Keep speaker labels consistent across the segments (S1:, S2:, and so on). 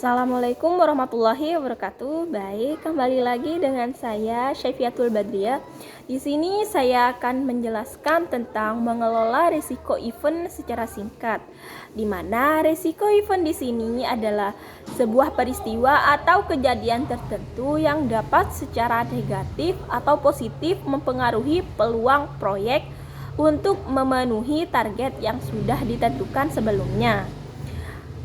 S1: Assalamualaikum warahmatullahi wabarakatuh. Baik, kembali lagi dengan saya Syaifiatul Badriah. Di sini saya akan menjelaskan tentang mengelola risiko event secara singkat. Di mana risiko event di sini adalah sebuah peristiwa atau kejadian tertentu yang dapat secara negatif atau positif mempengaruhi peluang proyek untuk memenuhi target yang sudah ditentukan sebelumnya.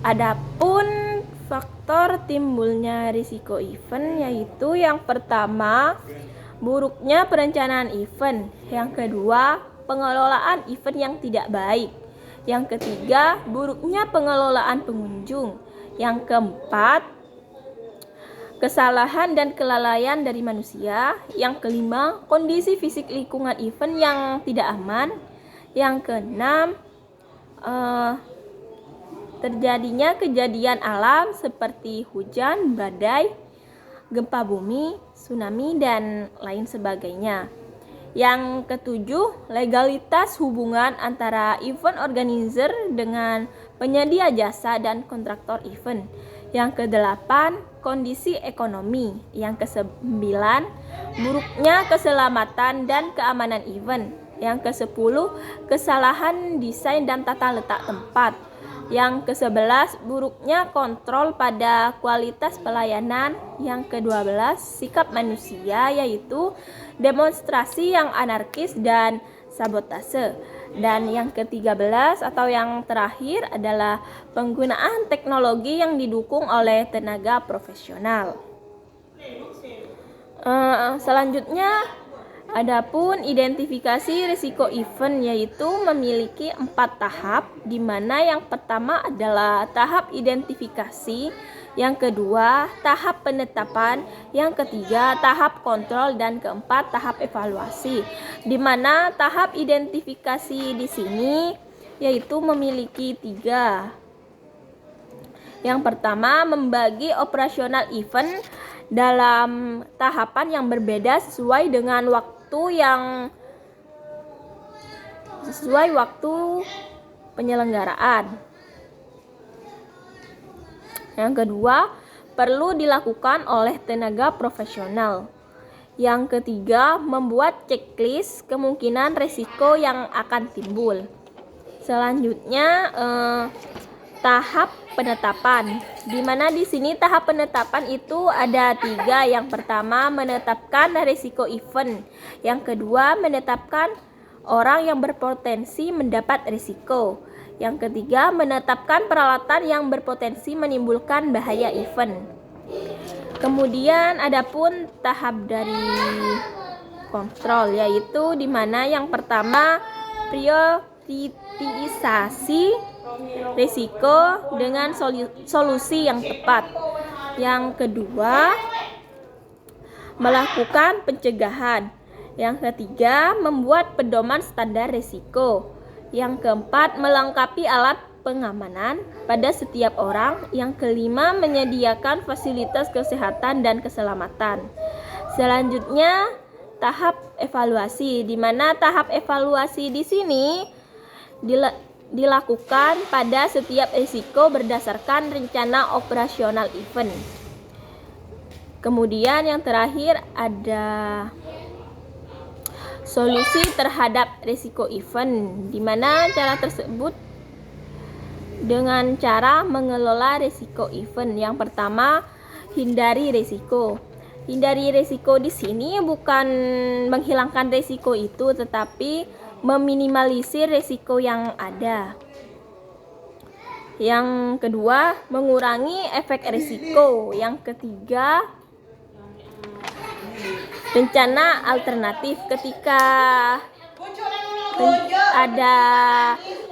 S1: Adapun faktor timbulnya risiko event yaitu yang pertama, buruknya perencanaan event. Yang kedua, pengelolaan event yang tidak baik. Yang ketiga, buruknya pengelolaan pengunjung. Yang keempat, kesalahan dan kelalaian dari manusia. Yang kelima, kondisi fisik lingkungan event yang tidak aman. Yang keenam, terjadinya kejadian alam seperti hujan, badai, gempa bumi, tsunami, dan lain sebagainya. Yang ketujuh, legalitas hubungan antara event organizer dengan penyedia jasa dan kontraktor event. Yang kedelapan, kondisi ekonomi. Yang kesembilan, buruknya keselamatan dan keamanan event. Yang kesepuluh, kesalahan desain dan tata letak tempat. Yang ke-11, buruknya kontrol pada kualitas pelayanan. Yang ke-12, sikap manusia, yaitu demonstrasi yang anarkis dan sabotase. Dan yang ke-13 atau yang terakhir adalah penggunaan teknologi yang didukung oleh tenaga profesional. Selanjutnya, adapun identifikasi risiko event yaitu memiliki 4 tahap, di mana yang pertama adalah tahap identifikasi, yang kedua tahap penetapan, yang ketiga tahap kontrol, dan keempat tahap evaluasi. Di mana tahap identifikasi di sini yaitu memiliki 3. Yang pertama, membagi operasional event dalam tahapan yang berbeda sesuai dengan waktu penyelenggaraan. Yang kedua, perlu dilakukan oleh tenaga profesional. Yang ketiga, membuat checklist kemungkinan risiko yang akan timbul. Selanjutnya, tahap penetapan, di mana di sini tahap penetapan itu ada 3. Yang pertama, menetapkan risiko event. Yang kedua, menetapkan orang yang berpotensi mendapat risiko. Yang ketiga, menetapkan peralatan yang berpotensi menimbulkan bahaya event. Kemudian adapun tahap dari kontrol, yaitu di mana yang pertama, prioritisasi risiko dengan solusi yang tepat. Yang kedua, melakukan pencegahan. Yang ketiga, membuat pedoman standar risiko. Yang keempat, melengkapi alat pengamanan pada setiap orang. Yang kelima, menyediakan fasilitas kesehatan dan keselamatan. Selanjutnya, tahap evaluasi, di mana tahap evaluasi di sini dilakukan pada setiap risiko berdasarkan rencana operasional event. Kemudian yang terakhir ada solusi terhadap risiko event, di mana cara tersebut dengan cara mengelola risiko event. Yang pertama, hindari risiko. Hindari risiko di sini bukan menghilangkan risiko itu, tetapi meminimalisir risiko yang ada. Yang kedua, mengurangi efek risiko. Yang ketiga, rencana alternatif. Ketika ada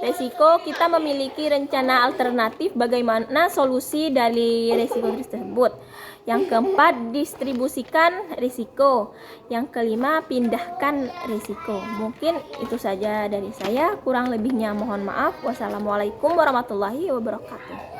S1: risiko, kita memiliki rencana alternatif bagaimana solusi dari risiko tersebut. Yang keempat, distribusikan risiko. Yang kelima, pindahkan risiko. Mungkin itu saja dari saya, kurang lebihnya mohon maaf. Wassalamualaikum warahmatullahi wabarakatuh.